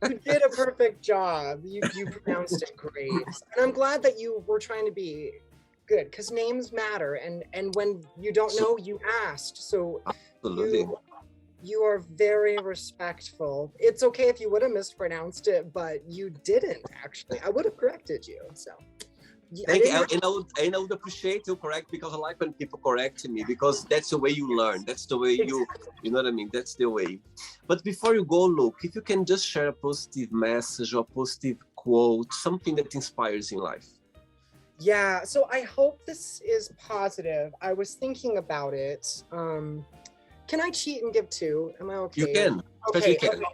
You did a perfect job. You pronounced it great, and I'm glad that you were trying to be good, because names matter, and when you don't know, you asked. So absolutely. You are very respectful. It's okay if you would have mispronounced it, but you didn't actually. I would have corrected you. So thank you. And I would appreciate you correct, because I like when people correct me, because that's the way you learn. That's the way you know what I mean? That's the way. But before you go, Luke, if you can just share a positive message or a positive quote, something that inspires in life. Yeah, so I hope this is positive. I was thinking about it. Can I cheat and give two? Am I okay? You can. Okay. You can. Okay.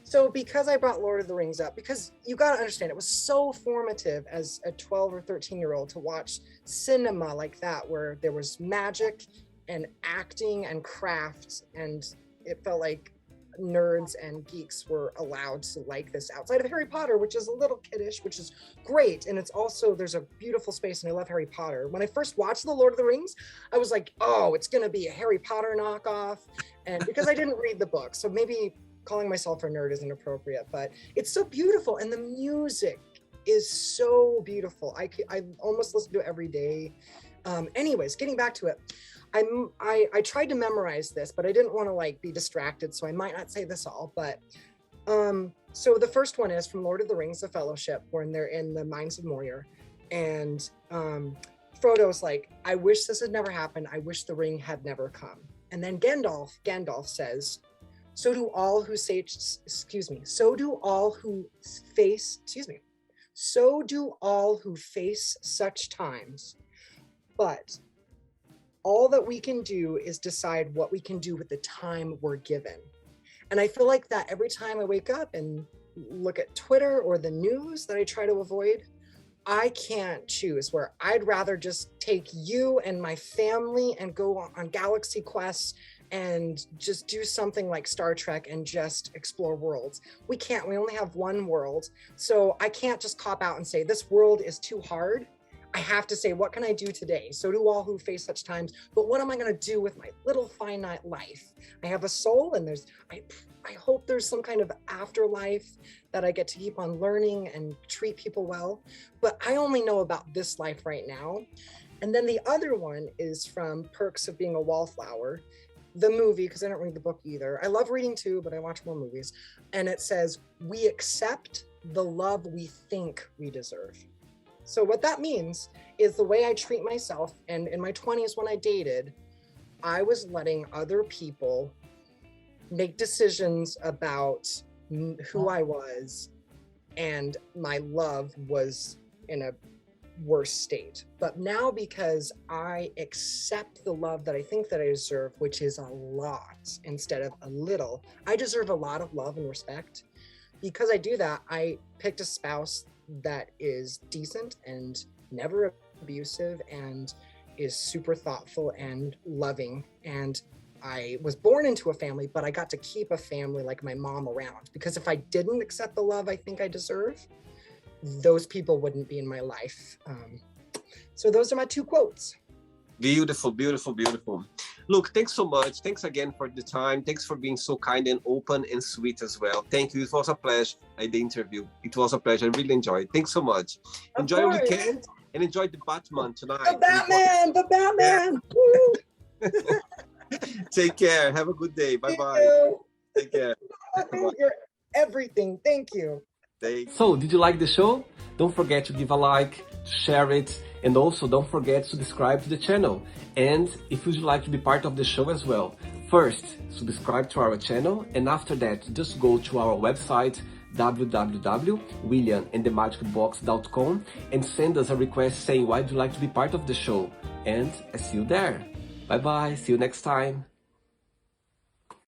So because I brought Lord of the Rings up, because you got to understand, it was so formative as a 12 or 13-year-old to watch cinema like that, where there was magic and acting and crafts, and it felt like nerds and geeks were allowed to like this outside of Harry Potter, which is a little kiddish, which is great. And it's also, there's a beautiful space, and I love Harry Potter. When I first watched The Lord of the Rings, I was like, oh, it's going to be a Harry Potter knockoff. And because I didn't read the book, so maybe calling myself a nerd isn't appropriate, but it's so beautiful. And the music is so beautiful. I almost listen to it every day. Anyways, getting back to it. I tried to memorize this, but I didn't want to like be distracted, so I might not say this all. But so the first one is from Lord of the Rings: The Fellowship, when they're in the Mines of Moria, and Frodo's like, "I wish this had never happened. I wish the ring had never come." And then Gandalf says, "So do all who say, so do all who face such times, but all that we can do is decide what we can do with the time we're given." And I feel like that every time I wake up and look at Twitter or the news that I try to avoid, I can't choose, where I'd rather just take you and my family and go on galaxy quests and just do something like Star Trek and just explore worlds. We can't, we only have one world. So I can't just cop out and say, this world is too hard. I have to say, what can I do today? So do all who face such times, but what am I gonna do with my little finite life? I have a soul, and I hope there's some kind of afterlife that I get to keep on learning and treat people well, but I only know about this life right now. And then the other one is from Perks of Being a Wallflower, the movie, because I don't read the book either. I love reading too, but I watch more movies. And it says, we accept the love we think we deserve. So what that means is the way I treat myself, and in my 20s when I dated, I was letting other people make decisions about who I was, and my love was in a worse state. But now, because I accept the love that I think that I deserve, which is a lot instead of a little, I deserve a lot of love and respect. Because I do that, I picked a spouse that is decent and never abusive and is super thoughtful and loving. And I was born into a family, but I got to keep a family like my mom around, because if I didn't accept the love I think I deserve, those people wouldn't be in my life. So those are my two quotes. Beautiful, beautiful, beautiful. Look, thanks so much. Thanks again for the time. Thanks for being so kind and open and sweet as well. Thank you. It was a pleasure, the interview. It was a pleasure. I really enjoyed it. Thanks so much. Enjoy your weekend and enjoy the Batman tonight. The Batman. Yeah. Take care. Have a good day. Bye-bye. Take care. You're everything. Thank you. So, did you like the show? Don't forget to give a like, to share it, and also don't forget to subscribe to the channel. And if you'd like to be part of the show as well, first, subscribe to our channel, and after that, just go to our website, www.williamandthemagicbox.com, and send us a request saying why you'd like to be part of the show. And I see you there. Bye bye, see you next time.